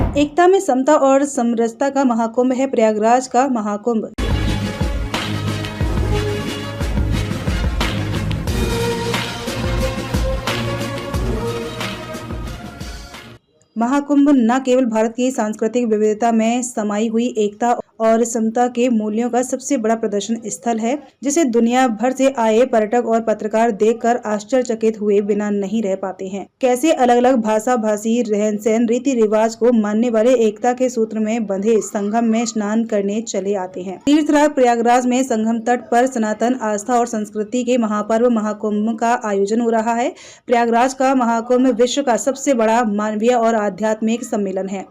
एकता में समता और समरसता का महाकुंभ है प्रयागराज का महाकुंभ। महाकुंभ न केवल भारत की सांस्कृतिक विविधता में समाई हुई एकता और समता के मूल्यों का सबसे बड़ा प्रदर्शन स्थल है, जिसे दुनिया भर से आए पर्यटक और पत्रकार देखकर आश्चर्यचकित हुए बिना नहीं रह पाते हैं। कैसे अलग अलग भाषा भाषी रहन सहन रीति रिवाज को मानने वाले एकता के सूत्र में बंधे संगम में स्नान करने चले आते हैं। तीर्थराज प्रयागराज में संगम तट पर सनातन आस्था और संस्कृति के महापर्व महाकुंभ का आयोजन हो रहा है। प्रयागराज का महाकुंभ विश्व का सबसे बड़ा मानवीय और आध्यात्मिक सम्मेलन है।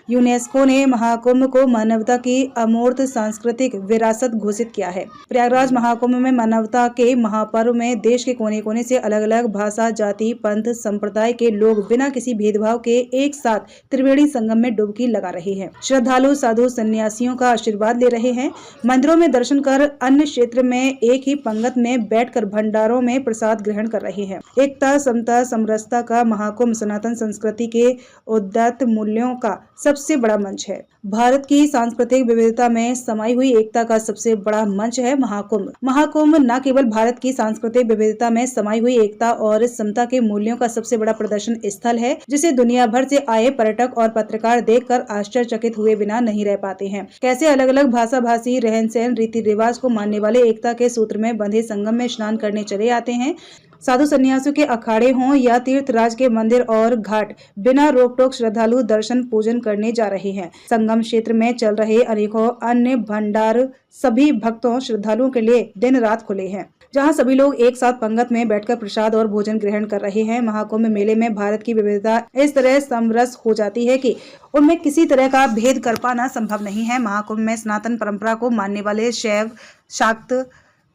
यूनेस्को ने महाकुंभ को मानवता की अमूर्त सांस्कृतिक विरासत घोषित किया है। प्रयागराज महाकुंभ में मानवता के महापर्व में देश के कोने कोने से अलग अलग भाषा, जाति, पंथ, संप्रदाय के लोग बिना किसी भेदभाव के एक साथ त्रिवेणी संगम में डुबकी लगा रहे हैं। श्रद्धालु साधु सन्यासियों का आशीर्वाद ले रहे हैं। मंदिरों में दर्शन कर अन्य क्षेत्र में एक ही पंगत में बैठकर भंडारों में प्रसाद ग्रहण कर रहे हैं। एकता, समता, समरसता का महाकुंभ सनातन संस्कृति के उदात्त मूल्यों का सबसे बड़ा मंच है। भारत की सांस्कृतिक विविधता में समाई हुई एकता का सबसे बड़ा मंच है महाकुंभ। महाकुंभ न केवल भारत की सांस्कृतिक विविधता में समाई हुई एकता और समता के मूल्यों का सबसे बड़ा प्रदर्शन स्थल है, जिसे दुनिया भर से आए पर्यटक और पत्रकार देखकर आश्चर्यचकित हुए बिना नहीं रह पाते हैं। कैसे अलग अलग भाषा भाषी रहन सहन रीति रिवाज को मानने वाले एकता के सूत्र में बंधे संगम में स्नान करने चले आते हैं। साधु सन्यासियों के अखाड़े हों या तीर्थराज के मंदिर और घाट, बिना रोक टोक श्रद्धालु दर्शन पूजन करने जा रहे हैं। संगम क्षेत्र में चल रहे अनेकों अन्य भंडार सभी भक्तों श्रद्धालुओं के लिए दिन रात खुले हैं, जहां सभी लोग एक साथ पंगत में बैठकर प्रसाद और भोजन ग्रहण कर रहे हैं। महाकुंभ मेले में भारत की विविधता इस तरह समरस हो जाती है कि उनमें किसी तरह का भेद कर पाना संभव नहीं है। महाकुंभ में सनातन परंपरा को मानने वाले शैव, शाक्त,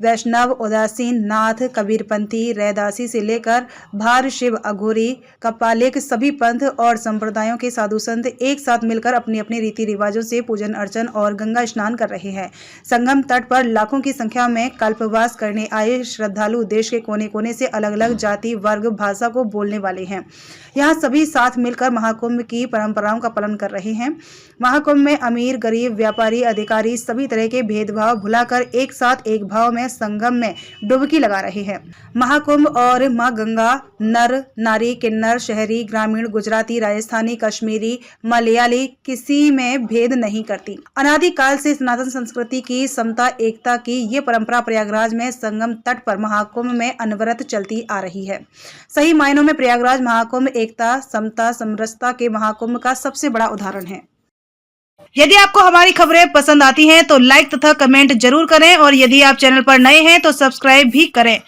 वैष्णव, उदासीन, नाथ, कबीरपंथी, रैदासी से लेकर भार, शिव, अघोरी, कपालिक सभी पंथ और संप्रदायों के साधु संत एक साथ मिलकर अपनी अपनी रीति रिवाजों से पूजन अर्चन और गंगा स्नान कर रहे हैं। संगम तट पर लाखों की संख्या में कल्पवास करने आए श्रद्धालु देश के कोने कोने से अलग अलग जाति, वर्ग, भाषा को बोलने वाले हैं। यहाँ सभी साथ मिलकर महाकुंभ की परंपराओं का पालन कर रहे हैं। महाकुंभ में अमीर, गरीब, व्यापारी, अधिकारी सभी तरह के भेदभाव भुलाकर एक साथ एक भाव में संगम में डुबकी लगा रहे हैं। महाकुंभ और मां गंगा नर नारी, किन्नर, शहरी, ग्रामीण, गुजराती, राजस्थानी, कश्मीरी, मलयाली किसी में भेद नहीं करती। अनादि काल से सनातन संस्कृति की समता एकता की ये परंपरा प्रयागराज में संगम तट पर महाकुंभ में अनवरत चलती आ रही है। सही मायनों में प्रयागराज महाकुंभ एकता, समता, समरसता के महाकुंभ का सबसे बड़ा उदाहरण है। यदि आपको हमारी खबरें पसंद आती हैं तो लाइक तथा कमेंट जरूर करें और यदि आप चैनल पर नए हैं तो सब्सक्राइब भी करें।